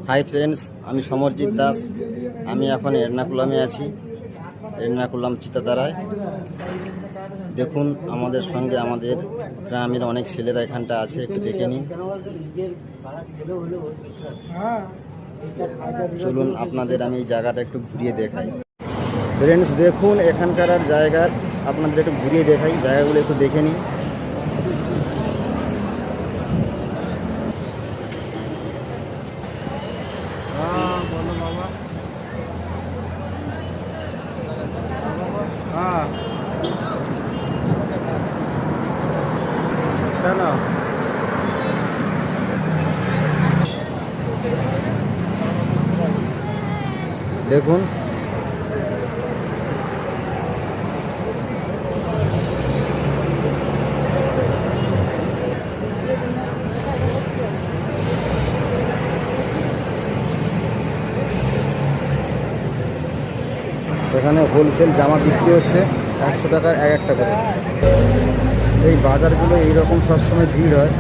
Hi friends, আমি সমরজিৎ দাস। আমি এখন এর্নাকুলামে আছি, এর্নাকুলাম চিতাদারায়। দেখুন আমাদের সঙ্গে আমাদের গ্রামের অনেক ছেলেরা এখানটা আছে, একটু দেখে নিন। চলুন আপনাদের আমি এই জায়গাটা একটু ঘুরিয়ে দেখাই। ফ্রেন্ডস দেখুন এখানকার জায়গা আপনাদের একটু ঘুরিয়ে দেখাই, জায়গাগুলো একটু দেখে নিন। দেখুন এখানে হোলসেল জামা বিক্রি হচ্ছে 100 টাকার এক একটা করে। এই বাজারগুলো এইরকম সবসময় ভিড় হয়।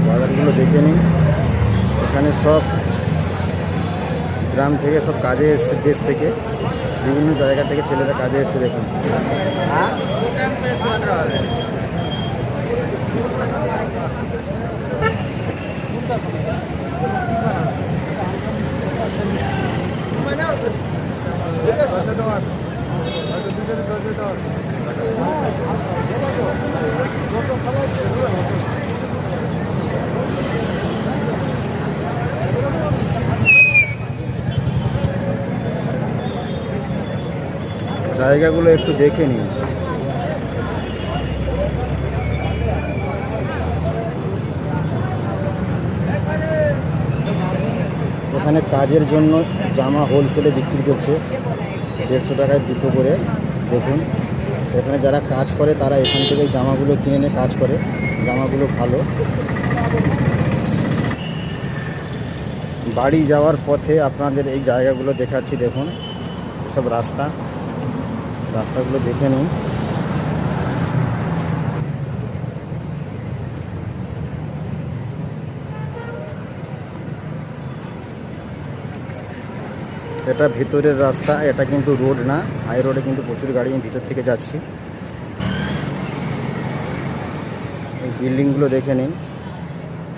বাজারগুলো দেখে নিন। এখানে সব গ্রাম থেকে সব কাজে এসছে, দেশ থেকে বিভিন্ন জায়গা থেকে ছেলেরা কাজে এসছে। দেখুন জায়গাগুলো একটু দেখে নিন। এখানে কাজের জন্য জামা হোলসেলে বিক্রি করছে 150 টাকায় দুটো করে। দেখুন এখানে যারা কাজ করে তারা এখান থেকে জামাগুলো কিনে নিয়ে কাজ করে, জামাগুলো ভালো। বাড়ি যাওয়ার পথে আপনাদের এই জায়গাগুলো দেখাচ্ছি। দেখুন সব রাস্তাগুলো দেখে নিন। এটা ভিতরের রাস্তা, এটা কিন্তু রোড না, হাই রোডে কিন্তু প্রচুর গাড়ি ভিতর থেকে যাচ্ছি। এই বিল্ডিংগুলো দেখে নিন।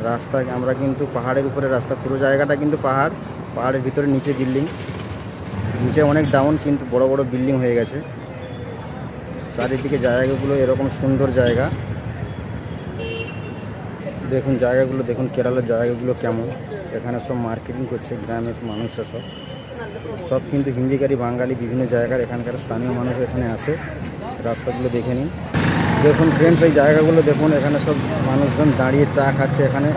রাস্তা আমরা কিন্তু পাহাড়ের উপরে রাস্তা, পুরো জায়গাটা কিন্তু পাহাড়ের ভিতরে নিচে বিল্ডিং, নিচে অনেক ডাউন কিন্তু বড় বড় বিল্ডিং হয়ে গেছে। চারিদিকে জায়গাগুলো এরকম সুন্দর জায়গা। দেখুন জায়গাগুলো দেখুন, কেরালার জায়গাগুলো কেমন। এখানে সব মার্কেটিং করছে গ্রামের মানুষরা, সব কিন্তু হিন্দিকারী বাঙালি বিভিন্ন জায়গার এখানকার স্থানীয় মানুষ এখানে আসে। রাস্তাগুলো দেখে নিন। দেখুন ফ্রেন্ডস এই জায়গাগুলো দেখুন, এখানে সব মানুষজন দাঁড়িয়ে চা খাচ্ছে। এখানে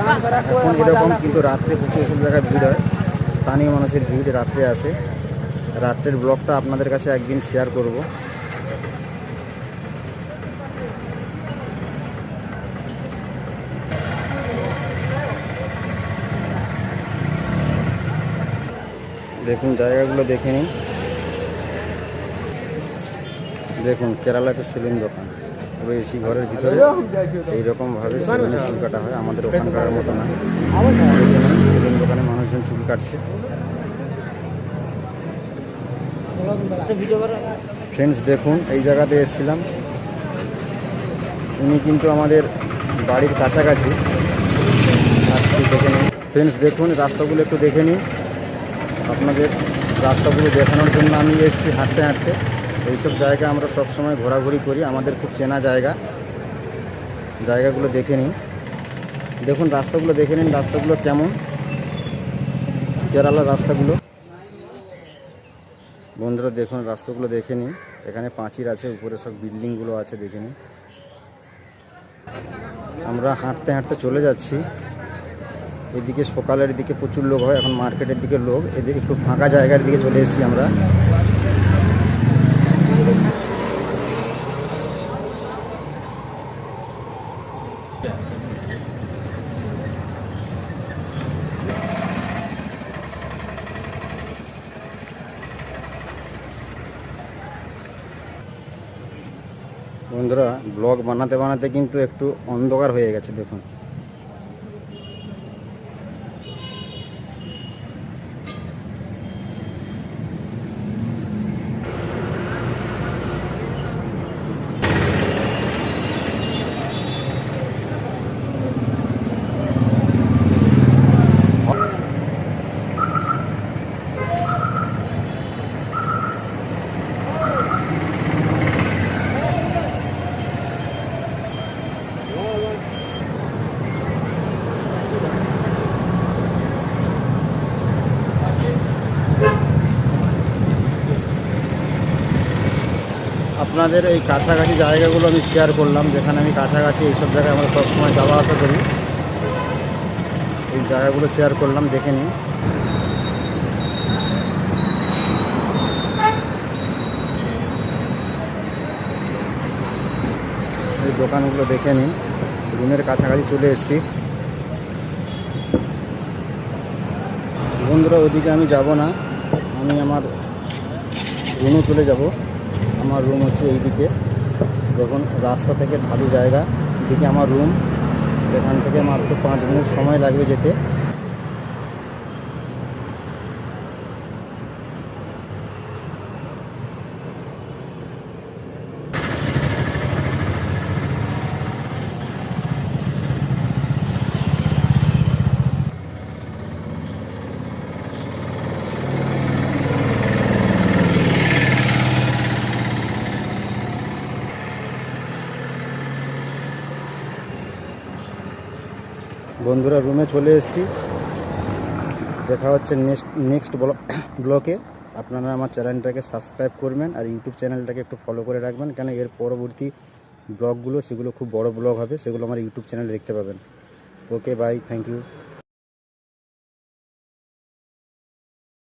এখন এরকম কিন্তু রাত্রে প্রচুর এসব জায়গায় ভিড় হয়, স্থানীয় মানুষের ভিড় রাত্রে আসে। রাত্রের ব্লগটা আপনাদের কাছে একদিন শেয়ার করব। দেখুন জায়গাগুলো দেখে নিন। দেখুন কেরালাতে সেলুন দোকান, পুরো এসি ঘরের ভিতরে এইরকমভাবে সেলুনে চুল কাটা হয়, আমাদের ওখানকার মতো না। সেলুন দোকানে মানুষজন চুল কাটছে। ফ্রেন্ডস দেখুন এই জায়গাতে এসেছিলাম, উনি কিন্তু আমাদের বাড়ির কাছাকাছি। দেখে নিন ফ্রেন্ডস, দেখুন রাস্তাগুলো একটু দেখে নিন। আপনাদের রাস্তাগুলো দেখানোর জন্য আমি এসেছি হাঁটতে হাঁটতে। এইসব জায়গা আমরা সবসময় ঘোরাঘুরি করি, আমাদের খুব চেনা জায়গাগুলো দেখে নিন। দেখুন রাস্তাগুলো দেখে নিন, রাস্তাগুলো কেমন, কেরালার রাস্তাগুলো। বন্ধুরা দেখুন রাস্তাগুলো দেখে নিন। এখানে পাঁচিল আছে, উপরে সব বিল্ডিংগুলো আছে, দেখে নিন। আমরা হাঁটতে হাঁটতে চলে যাচ্ছি। এদিকে সকালের দিকে প্রচুর লোক হয়, এখন মার্কেটের দিকে লোক, এদিকে একটু ফাঁকা জায়গার দিকে চলে এসেছি আমরা। বন্ধুরা ব্লগ বানাতে বানাতে কিন্তু একটু অন্ধকার হয়ে গেছে। দেখুন আপনাদের এই কাছাকাছি জায়গাগুলো আমি শেয়ার করলাম, যেখানে আমি কাছাকাছি এইসব জায়গায় আমরা সবসময় যাওয়া আসা করি। এই জায়গাগুলো শেয়ার করলাম, দেখে নিন। এই দোকানগুলো দেখে নিন। রুমের কাছাকাছি চলে এসেছি। বন্ধুরা, ওদিকে আমি যাব না, আমি আমার রুমে চলে যাব। আমার রুম হচ্ছে এইদিকে, দেখুন রাস্তা থেকে ঢালু জায়গা, এদিকে আমার রুম। এখান থেকে মাত্র 5 মিনিট সময় লাগবে যেতে। বন্ধুরা, রুমে চলে এসেছি। দেখা হচ্ছে নেক্সট ব্লকে। আপনারা আমার চ্যানেলটাকে সাবস্ক্রাইব করবেন আর ইউটিউব চ্যানেলটাকে একটু ফলো করে রাখবেন, কেন এর পরবর্তী ব্লগগুলো সেগুলো খুব বড় ব্লগ হবে, সেগুলো আমার ইউটিউব চ্যানেলে দেখতে পাবেন। ওকে, বাই, থ্যাংক ইউ।